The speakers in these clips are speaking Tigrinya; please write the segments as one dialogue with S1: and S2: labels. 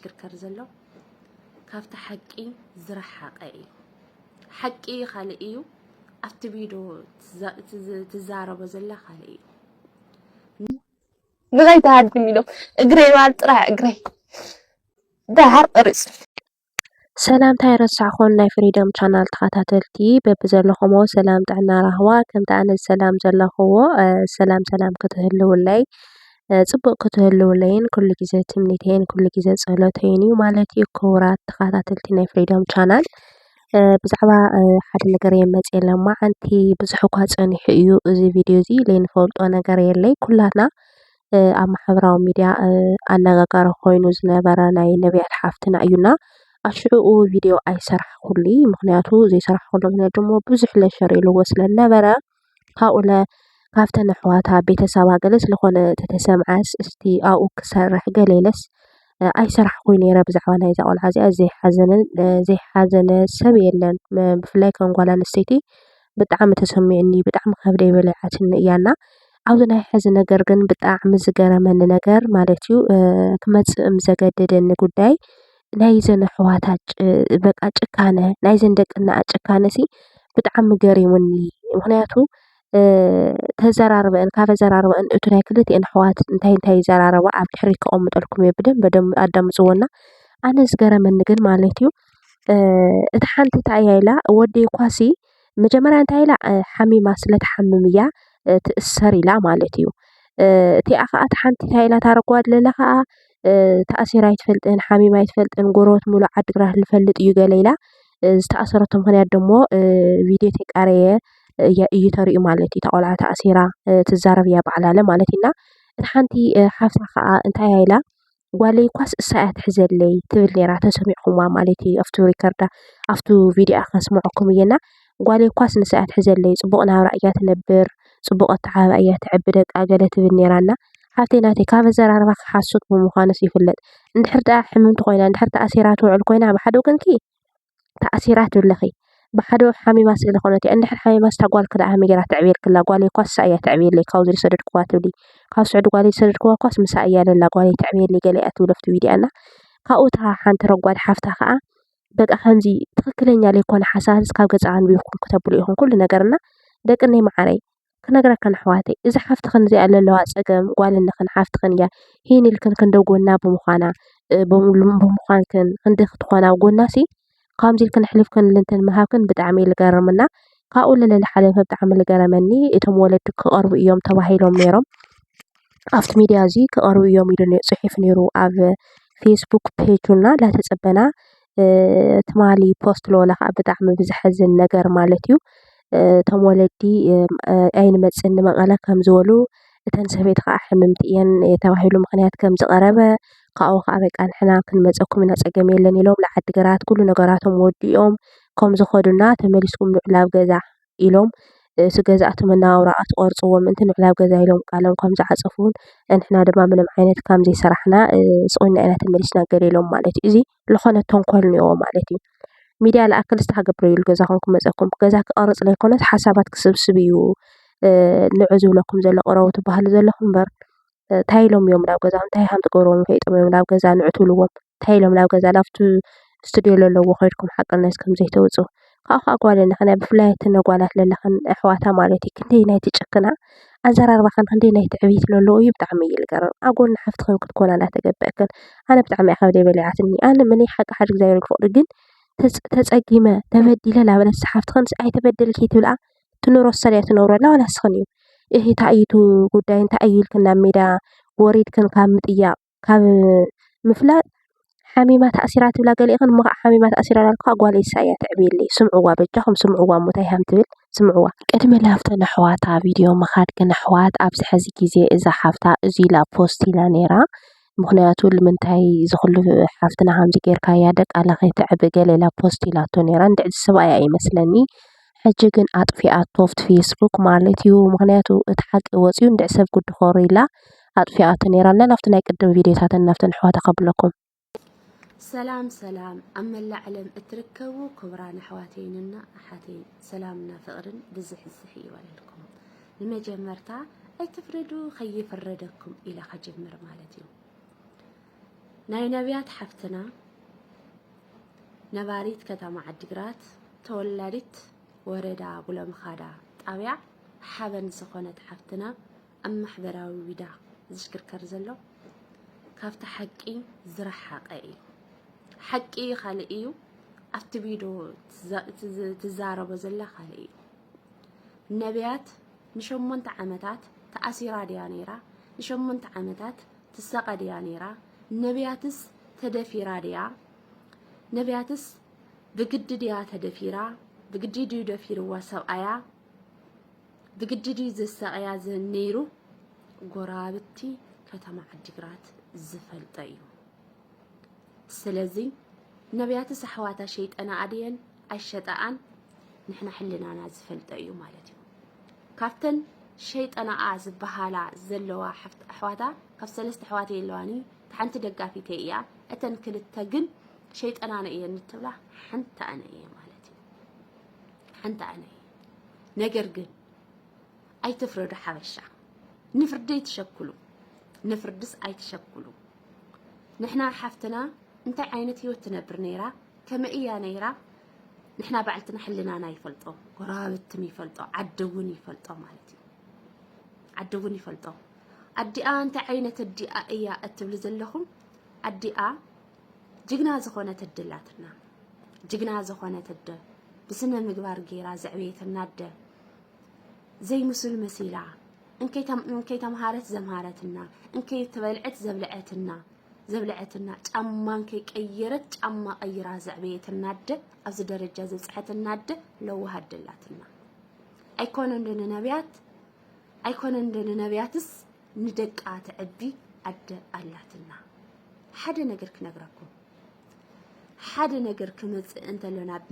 S1: ዝሽክርከር ዘሎ ካብቲ ሓቂ ዝረሓቐ እዩ ሓቂ ካልእ እዩ ኣብቲ ቪድዮ ትዛረቦ ዘላ ካልእ እዩ
S2: ንጋይ ተሃድም ኢሎም እግሬ ባል ጥራሕ እግሬ ዳሃር ቅርጽ
S3: ሰላምታ ይረሳዕኹን ናይ ፍሪደም ቻናል ተኸታተልቲ በብዘለኹሞ ሰላም ጥዕና ራህዋ ከምቲ ኣነ ሰላም ዘለኽዎ ሰላም ክትህልውለይ ጽቡቕ ክትህልውለይን ኩሉ ግዜ ትምኒተይን ኩሉ ግዜ ጸሎተይን እዩ ማለት እዩ። ክቡራት ተኸታተልቲ ናይ ፍሪደም ቻናል ብዛዕባ ሓደ ነገር የመፅእ ለማዓንቲ ብዙሕ እኳ ፀኒሑ እዩ እዚ ቪድዮ እዚ ለይንፈልጦ ነገር የለይ ኩላትና ኣብ ማሕበራዊ ሚድያ ኣነጋጋሪ ኮይኑ ዝነበረ ናይ ነቢያት ሓፍትና እዩና ኣሽዑኡ ቪድዮ ኣይሰራሕኩሉ ምክንያቱ ዘይሰራሕኩሉ ምክንያት ድማ ብዙሕ ለሸር ኢልዎ ስለነበረ ካብኡለ ካብተን ኣሕዋታ ቤተሰባ ገለ ስለኾነ ተተሰምዓስ እስቲ ኣብኡ ክሰርሕ ገለለስ ኣይሰራሕኩኝ ነይረ ብዛዕባ ናይዛ ቆልዓ እዚኣ ዘይሓዘነ ሰብ የለን ብፍላይ ከም ጓል ኣንስተይቲ ብጣዕሚ ተሰሚዑኒ ብጣዕሚ ከብደይ በሊዓትኒ እያና ኣብዚ ናይ ሕዚ ነገር ግን ብጣዕሚ ዝገረመኒ ነገር ማለት እዩ ክመፅእ ዘገደደኒ ጉዳይ ናይዘን ኣሕዋታት በቃ ጭካነ ናይዘን ደቅና ጭካነ ሲ ብጣዕሚ ገሪሙኒ ምክንያቱ ተዘራርበአን ካብ ዘራርበአን እቱ ናይ ክልቲአን ኣሕዋት እንታይ ይዘራረባ ኣብ ድሕሪት ከቐምጠልኩም እየ በደንብ ኣዳምፅዎና ኣነ ዝገረመኒ ግን ማለት እዩ እቲ ሓንቲ እንታይ እያ ኢላ ወደይ ኳሲ መጀመርያ እንታይ ኢላ ሓሚማ ስለትሓምም እያ ትእሰር ኢላ ማለት እዩ እቲኣ ከዓ እቲ ሓንቲ እንታይ ኢላ ታረጓድ ለላ ከዓ ተኣሲራ ኣይትፈልጥን ሓሚማ ኣይትፈልጥን ጎረቤት ሙሉእ ዓዲግራት ዝፈልጥ እዩ ገለ ኢላ ዝተኣሰረቶ ምክንያት ደሞ ቪድዮ ተቃረየ እዩ ተርእዩ ማለት እዩ ተቆልዓ ተኣሲራ ትዛረብ እያ ባዕላለ ማለት ኢና እቲ ሓንቲ ሓፍታ ከዓ እንታይ ኢላ ጓለይ ኳስ እሳ እያ ትሕዘለይ ትብል ነይራ ተሰሚዕኩማ ማለት እዩ ኣብቱ ሪከርዳ ኣብቱ ቪድዮ ከስምዐኩም እየና ጓለይ ኳስ ንሳ እያ ትሕዘለይ ፅቡቕ ናብራ እያ ትነብር ፅቡቕ ኣተዓባብያ እያ ትዕቢ ደቃ ገለ ትብል ነይራና ሓፍተይ ናተይ ካብ ኣዘራርባ ክሓስት ብምዃኑስ ይፍለጥ እንድሕር ደኣ ሕምምቲ ኮይና እንድሕር ተኣሲራ ትውዕል ኮይና ብሓደ ወገንኪ ተኣሲራ ትብለኺ ብሓደ ሓሚማ ስለዝኾነት እያ እንድሕር ሓሚማ ስታጓል ክዳኣ መጌራ ትዕብየልክላ ጓለይ ኳስ እሳ እያ ትዕብየለይ ካብዚ ዝሰደድክዋ ትብሊ ካብ ስዑድ ጓለይ ዝሰደድክዋ ኳስ ምሳ እያ ለላ ጓለይ ትዕብየለይ ገለ እያ ትብሎ ኣብቲ ቪድዮና ካብኡ እታ ሓንቲ ረጓድ ሓፍታ ከዓ በቃ ከምዚ ትክክለኛ ዘይኮነ ሓሳብ ካብ ገዛ ኣንቢብኩም ክተብሉ ኢኹም ኩሉ ነገርና ደቅነይ ማዕረይ ክነግረከን ኣሕዋተይ እዚ ሓፍትኽን እዚኣ ዘለዋ ፀገም ጓልንኽን ሓፍትኽን እያ ሂን ኢልክን ክንደው ጎና ብምዃና ብምዃንክን ክንደይ ክትኾና ኣብ ጎናሲ ከምዚ ኢልክን ኣሕሊፍክን ልንትን ምሃብክን ብጣዕሚ እዩ ዝገርምና ካብኡ ለለ ሓለፈ ብጣዕሚ ዝገረመኒ እቶም ወለዲ ክቐርቡ እዮም ተባሂሎም ነይሮም ኣብቲ ሚድያ እዚ ክቐርቡ እዮም ኢሉ ፅሒፍ ነይሩ ኣብ ፌስቡክ ፔጁና ላተፀበና ትማሊ ፖስት ለወላ ከዓ ብጣዕሚ ብዝሕዝን ነገር ማለት እዩ እቶም ወለዲ ኣይንመፅን ንመቐለ ከም ዝበሉ እተን ሰበይቲ ከዓ ሕምምቲ እየን ተባሂሉ ምክንያት ከም ዝቐረበ ካብኡ ከዓ በቃ ንሕና ክንመፀኩም ኢና ፀገም የለን ኢሎም ንዓዲግራት ኩሉ ነገራቶም ወዲኦም ከም ዝኸዱና ተመሊስኩም ምዕላብ ገዛ ኢሎም ስገዛእቲ መነባብሮ ኣትቆርፅዎም ምእንቲ ምዕላብ ገዛ ኢሎም ቃሎም ከም ዝዓፀፉን ንሕና ድማ ምንም ዓይነት ከም ዘይሰራሕና ስቑና ኢና ተመሊስና ገለ ኢሎም ማለት እዩ እዚ ዝኾነ ተንኮል እኒአዎ ማለት እዩ ሚድያ ለኣክል ዝተሃገብረ ኢሉ ገዛኹም ክመፀኩም ገዛ ክቐርፅ ዘይኮነስ ሓሳባት ክስብስብ እዩ ንዑ ዝብለኩም ዘሎ ቅረቡ ትበሃሉ ዘለኹም እምበር እንታይ ኢሎም እዮም ናብ ገዛ እንታይ ሃም ትገብርዎም ፈይጦም እዮም ናብ ገዛ ንዑ ትብልዎም እንታይ ኢሎም ናብ ገዛ ላብቲ ስቱድዮ ዘለዎ ከይድኩም ሓቅናስ ከም ዘይተውፁ ካብኡ ከዓ ጓልና ከና ብፍላይ እተን ጓላት ዘለኸን ኣሕዋታ ማለት እዩ ክንደይ ናይ ትጭክና ኣዘራርባኸን ክንደይ ናይ ትዕብይት ዘለዎ እዩ ብጣዕሚ እዩ ዝገርም ኣብ ጎኒ ሓፍትኽን ክትኮና እንዳተገበአክን ኣነ ብጣዕሚ እያ ከብደይ በሊዓትኒ ኣነ ምነይ ሓቂ ሓደ እግዚኣብሔር ዝፈቅዱ ግን ተፀጊመ ተበዲለ ላበለስ ሓፍትኽን ኣይተበደልኪ ትብልኣ ትኑሮ ሰድያ ትነብረላ ዋላ ስኽን እዩ ይሄ ታእይቱ ጉዳይ እንታይ እዩ ኢልክን ናብ ሜዳ ወሪድክን ካብ ምጥያቅ ካብ ምፍላጥ ሓሚማ ተኣሲራ ትብላ ገለ ኢኽን እሞ ከዓ ሓሚማ ተኣሲራ ላልካ ጓለይ እሳ እያ ትዕብየለይ ስምዕዋ በጃኹም ስምዕዋ እሞ እንታይ ሃም ትብል ስምዕዋ ቅድሚ ላብተን ኣሕዋታ ቪድዮ ምኻድ ግን ኣሕዋት ኣብዚ ሕዚ ግዜ እዛ ሓፍታ እዚ ኢላ ፖስት ኢላ ነይራ ምክንያቱ ንምንታይ ዝኩሉ ሓፍትና ከምዚ ጌርካያ ደቃላ ከይትዕቢ ገለ ኢላ ፖስት ኢላቶ ነይራ እንድዕ ዝሰብኣያ ይመስለኒ ሕጂ ግን ኣጥፊኣቶ ኣብቲ ፌስቡክ ማለት እዩ ምክንያቱ እቲ ሓቂ ወፅዩ እንድዕ ሰብ ጉዲ ኮሪ ኢላ ኣጥፊኣቶ ነይራና ናብቲ ናይ ቅድም ቪድዮታትን ናብተን ኣሕዋታ ከብለኩም
S1: ሰላም ኣብ መላእ ዓለም እትርከቡ ክቡራን ኣሕዋተይንና ኣሓተይን ሰላምና ፍቅርን ብዝሕዝሕ ይበለልኩም ንመጀመርታ ኣይትፍረዱ ከይፍረደኩም ኢላ ከጀምር ማለት እዩ ናይ ነቢያት ሓፍትና ነባሪት ከተማ ዓዲግራት ተወላዲት ወረዳ ጉለምኻዳ ጣብያ ሓበን ዝኾነት ሓፍትና ኣብ ማሕበራዊ ሚድያ ዝሽክርከር ዘሎ ካብታ ሓቂ ዝረሓቐ እዩ ሓቂ ካልእ እዩ ኣብቲ ቪድዮ ትዛረቦ ዘላ ካልእ እዩ ነቢያት ንሸሞንተ ዓመታት ተኣሲራ ድያ ነይራ ንሸሞንተ ዓመታት ትሰቐ ድያ ነይራ ነቢያትስ ተደፊራ ድያ ነቢያትስ ብግዲ ድያ ተደፊራ ብግዲ ድዩ ደፊርዋ ሰብኣያ ብግዲ ድዩ ዘሰቐያ ነይሩ ጎራብቲ ከተማ ዓዲግራት ዝፈልጠ እዩ ስለዚ ነቢያትስ ኣሕዋታ ሸይጠና ኣድየን ኣይሸጣኣን ንሕና ሕልናና ዝፈልጠ እዩ ማለት እዩ ካብተን ሸይጠናኣ ዝበሃላ ዘለዋ ኣሕዋታ ካብ ሰለስተ ኣሕዋት የለዋኒ ሓንቲ ደጋፊት እያ እተን ክልተ ግን ሸይጠናና እየን እንትብላ ሓንቲ ኣነ እየ ማለት እዩ ሓንቲ ኣነ እየ ነገር ግን ኣይትፍረዱ ሓበሻ ንፍርዲ ይትሸክሉ ንፍርድስ ኣይትሸክሉ ንሕና ሓፍትና እንታይ ዓይነት ህይወት ትነብር ነይራ ከመይ እያ ነይራ ንሕና ባዕልትና ሕልናና ይፈልጦ ጎራብትም ይፈልጦ ዓድውን ይፈልጦ ማለት እዩ ዓድውን ይፈልጦ ኣዲኣ እንታይ ዓይነት ኣዲኣ እያ እትብል ዘለኹም ኣዲኣ ጅግና ዝኾነት እድላትና ጅግና ዝኾነት እደ ብስነ ምግባር ጌራ ዘዕብየትና እደ ዘይምስል መሲላ እንከይ ተምሃረት ዘምሃረትና እንከይ ተበልዐት ዘብልዐትና ጫማን ከይቀየረት ጫማ ቀይራ ዘዕብየትና እደ ኣብዚ ደረጃ ዘብፅሐትና እደ ለዋሃደላትና ኣይኮነን ነቢያት ኣይኮነን ነቢያትስ ንደቃ ትዕቢ ኣደ ኣላትና ሓደ ነገር ክነግረኩም ሓደ ነገር ክመጽእ እንተሎ ናብ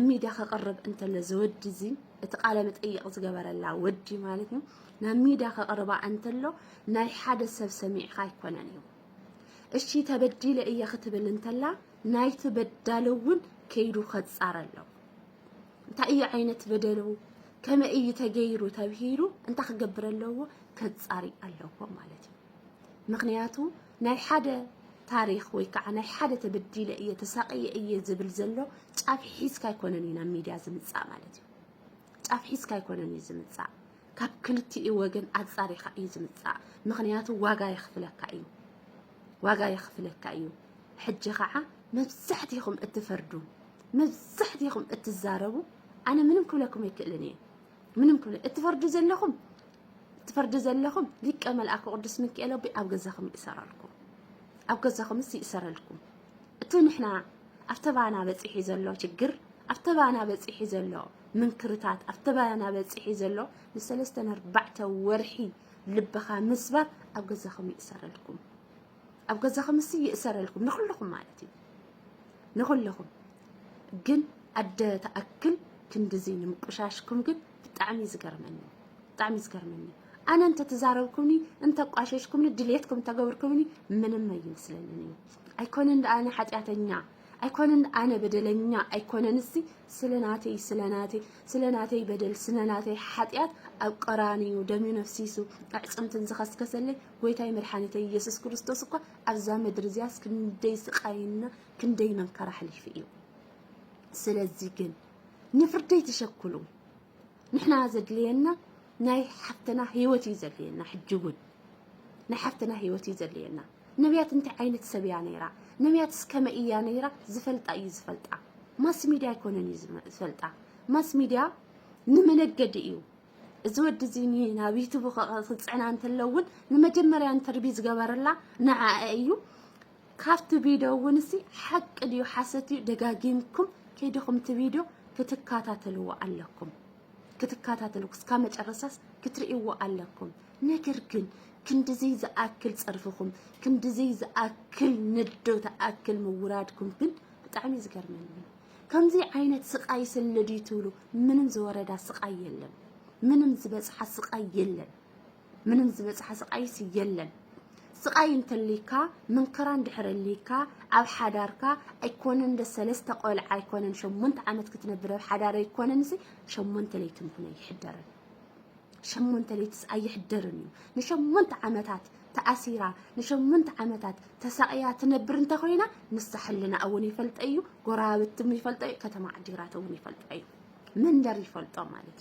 S1: ሚድያ ከቀርብ እንተሎ ዝወዲ እዚ እቲ ቃለ መጠይቅ ዝገበረላ ወዲ ማለት ነው ናብ ሚድያ ከቀርባ እንተሎ ናይ ሓደ ሰብ ሰሚዕካ ኣይኮነን እዩ እሺ ተበዲለ እያ ክትብል እንተላ ናይ ተበዳለውን ከይዱ ከጻረሎ እንታይ እዩ ዓይነት በደለው ከመይ እዩ ተገይሩ ተብሂሉ እንታይ ክገብረለዎ ከጻሪ ኣለዎ ማለት እዩ ምክንያቱ ናይ ሓደ ታሪክ ወይ ከዓ ናይ ሓደ ተበዲለ እየ ተሳቀየ እየ ዝብል ዘሎ ጫፍ ሒዝካ ኣይኮነን ኢና ሚድያ ዝምጻእ ማለት እዩ ጫፍ ሒዝካ ኣይኮነን እዩ ዝምጻእ ካብ ክልቲኡ ወገን ኣጻሪኻ እዩ ዝምጻእ ምክንያቱ ዋጋ ይኽፍለካ እዩ ሕጂ ከዓ መብዛሕትኩም እትፈርዱ መብዛሕትኩም እትዛረቡ ኣነ ምንም ክብለኩም ኣይክእልን እየ ምንም ክብለ እትፈርዱ ዘለኹም ሊቀ መልአክ ቅዱስ ሚካኤል ኣብ ገዛኹም ይእሰራልኩም ኣብ ገዛኹም ይእሰረልኩም እቲ ንሕና ኣፍተባና በፂሒ ዘሎ ችግር ኣፍተባና በፂሒ ዘሎ ምንክርታት ኣፍተባና በፂሒ ዘሎ ንሰለስተ ኣርባዕተ ወርሒ ልበኻ ምስባር ኣብ ገዛኹም ይእሰረልኩም ኣብ ገዛኹም ይእሰረልኩም ንኹልኩም ማለት እዩ ንኹልኩም ግን ኣደ ተኣክል ክንድዚ ንምቁሻሽኩም ግን ብጣዕሚ ዝገርመኒ أنا أنت تزاربكمني أنت قاششكمني دليتكم تجاوركمني من ما يمسلني أيكون أنا حتى أيكون أنا بدلني أيكون نسي سلناتي بدل سلناتي حتيات أو قراني ودمي نفسيسو أعصمت نزخس كسلي ويتاي مرحانتي يسوع كريستوس كو أبزام درزياس كندي سقاينا كندي من كرح لي فيه سلازي جن نفردي تشكلوا نحنا زدلينا ناي حفتنا هيوتي زدلينا حجون نحفتنا هيوتي زدلينا نبيات انت عينة سبيا نيرا نبيات سكما إيا نيرا زفلطة ماس ميديا يكونني زفلطة ماس ميديا نمنقد إيو زود زيني نابيتو بخصعنا انت اللون نمجمريا انت ربيز قبرلا نعا إيو كافت فيديو ونسي حق ديو حاستي دقاقينكم كيدخم تفيديو كتكاتاتلو عليكم كتكاتاتلو كامج الرصاص كترئيو عليكم نكركن كنت زي زأكل صرفكم كنت زي زأكل ندو تأكل مورادكم كنت بتعمي زكر مني كم زي عينة سقاي سلدي تولو منم زوردا سقاي يلن منم زبز حسقاي يلن منم زبز حسقاي سيلن سقاي انتليكا من كران دحر الليكا أو حداركا أيكونن ده سلسة قول أيكونن شمونت عمت كتنبره حدار أيكونن زي شمونت ليتم هنا يحدرن شمونت ليتس أي حدرني نشمونت عمتات تأثيرا نشمنت عمتات تساقيا تنبر انت خوينا نستحلنا أون يفلت أيو قرابت يفلت أيو كتما عديرات أون يفلت أيو من در يفلت مالك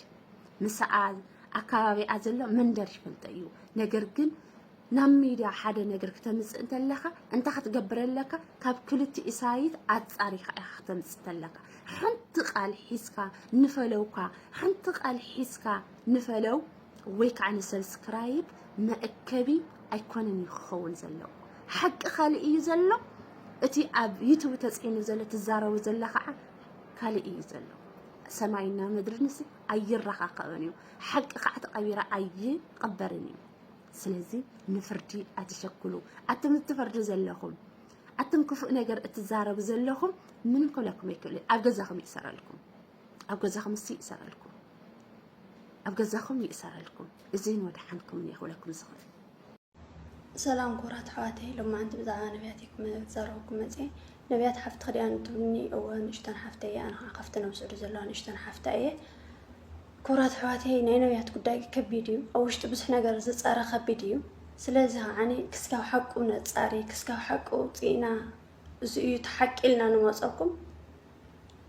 S1: مساعد أكابي أزلا من در يفلت أيو نجرجن نميديا حدا نجر كتمس انت لك انت خطقبر لك كاب كلت إسايد أتصاريخ أختمس لك حنطق على حسكا نفلوكا حنطق على حسكا نفلو ويك عن سبسكرايب مأكبي أيكون يخون زلو حق خالي زلو اتي اب يوتيوب تسعين زلو تزارو زلو خالي زلو سماينا مدرنسي أي الرقاق أنيو حق قعد قبيرة أي قبرني سلزي نفرجي أتشكلوا أتم تفرجوا زلهم أتم كفؤ نجر اتزارو زلهم منكم لكم يكل أبجزاكم يسر لكم أبجزاكم يسر لكم أبجزاكم يسر لكم زين ودحنكم يخولكم زغل
S4: سلام كرات حواتي لما أنت بزعان نبياتكم تزاروكم مزي نبيات حفت خليان تبني أو نشتن حفتي أنا عقفتنا وسعر زلوا نشتن حفتي كرات حواتي نبيات قداي كبيديو أو شت بس إحنا جرز تصار خبيديو سلازها عني كسكاو حق ونتصاري كسكاو حق وطينا زي تحق إلنا نمصكم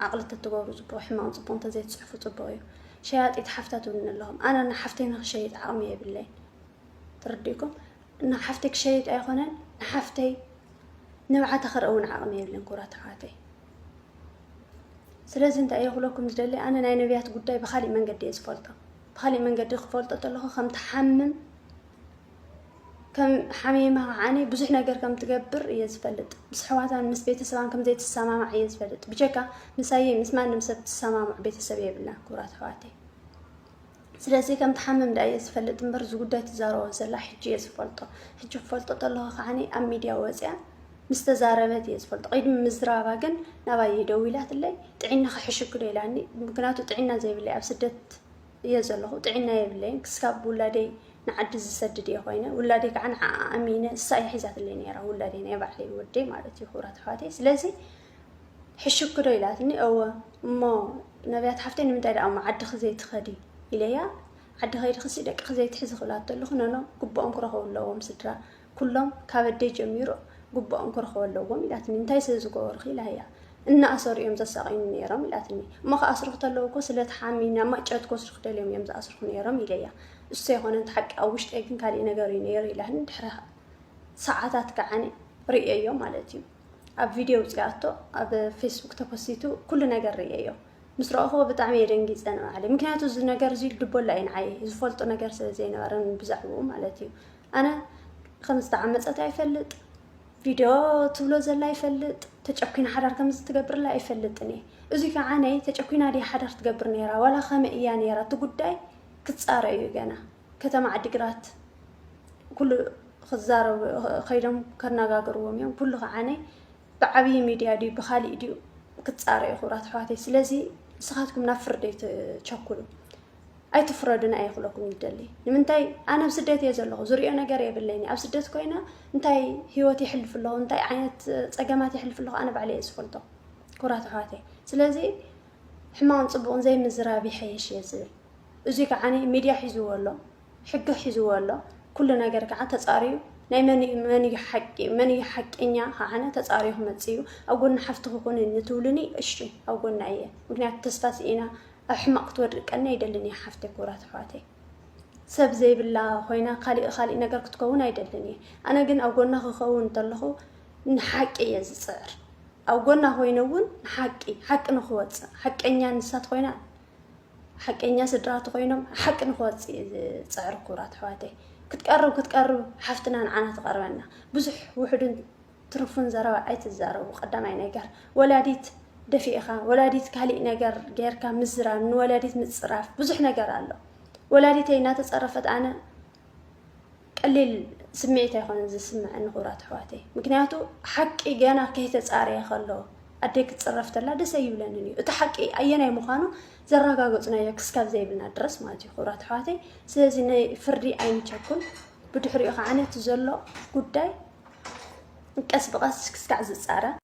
S4: عقلت التجارب زبوا حمان زبون تزيد صحفة زبايو شيات يتحفتوا من اللهم أنا حفتين شيء عامية بالله ترديكم إن حفتك شيء أيقونن حفتي نوعات خرقون عامية بالله كرات حواتي سلازم أنت أيقولكم جدلي أنا ناي نبيات قداي بخالي من قد يسفلطة بخالي من قد يخفلطة تلخو خم تحمم كم حميمها عني بزح نجر كم تجبر يزفلت بس حواتها من بيت السماء كم زيت السماء مع يزفلت بجكا مسايي مسمع نمسبت السماء مع بيت السبيع بالله كرات حواتي سلاسي كم تحمم دا يزفلت مبرز قداي تزارو زلا حجي يزفلطه حجي فلطه تلخو عني أم ميديا واسع مستزاربت يزفلط قيد مزرابا جن نباي دويلات اللي تعينا خحشك ليلاني ممكناتو تعينا زي بالله أبسدت يزلخو تعينا يبلين كسكاب ولادي نعدز السدد يا خوينا ولادي كعن أمينة الساي حزات اللي نيرا ولادي نيبع لي ودي مالتي خورات حواتي سلازي حشك ليلاتني أو ما نبيات حفتين من تايدا أو ما عد خزيت خدي إليا عد خير خسيدك خزيت حز خلات اللخنا قبا أنكره اللهم سترا كلهم كابدي جميرو قبا أنكره اللهم إلاتني انتاي سيزقور خيلها إن أسر يوم تساقين نيرم إلاتني ما أسرقت اللوكو سلت حامينا ما جات كسرقت اليوم يوم أسرق نيرم إليا السيخون انت حق أوشت أكن كالي نجاري نيري لهن دحرها ساعات كعني رأيه مالتي أب فيديو تقعدته أب فيسبوك تبصيته كل نجار رأيه مسرع هو بتعمي رنجز أنا عليه ممكن هتوز نجار زي الدبول لين عاي زفلت نجار زين ورن بزعوه مالتي أنا 5 عامات أتعفلت فيديو طولو زلا يفلت تجأكين حدار كمز تقبر لا يفلتني إذا كعني تجأكين هذه حدار تقبر نيرا ولا خمئيا نيرا تقداي كتصار أيوجنا كتما عدقرات كل خزار خيرهم كرنا جاروهم يوم كل عني بعبي ميديا دي بخالي دي كتصار أيخورات حواتي سلازي سخاتكم نفر دي تشكلوا أي تفردنا أي خلقكم يدلي لمنتاي أنا بسدت يزلوا زري أنا قريب الليني أبسدت كوينا انتاي هيوتي حل في الله انتاي عينت تجمعتي حل في الله أنا بعلي أسفلته كرات حواتي سلازي حمان صبون زي مزرابي حيش يزل أزيك عني ميديا حزو ولا حق حزو ولا كل نجار كعاد تصاريو ناي مني حق إنيا هانا تصاريهم تسيو أو قلنا حفتو كون النتولني أشتري أو قلنا إيه ممكن تستاسينا أحمق تورك أنا يدلني حفتك كرات حواتي سب زي بالله خوينا خالي نجار كتكون يدلني أنا جن أو قلنا خون تلخو نحكي يزصر أو قلنا خوينون حق نخوات حق إنيا نسات خوينا حق إنيا سدرات خوينهم حق نخوات صعر كرات حواتي كتقرب حفتنا عنا تقربنا بزح وحدن ترفون زروا أيت الزروا قدام عينيجر ولاديت دفيقة ولاديت كهلي نجر غير كمزرع من ولاديت متصرف بزح نجر الله ولاديتي نا تصرفت أنا قليل سمعتي خون زي سمع إن كرات حواتي مكنياتو حق إجانا كي تتصاري خلوا أديك تصرفت لا دس يبلنني وتحقي أينا مخانو زرقا قصنا يكسكاب زي بلنا درس ماتي خورات حواتي سلازي فردي أين تشكل بدحري أخاني تزلو قداي نكسب قاس كسكع زصارة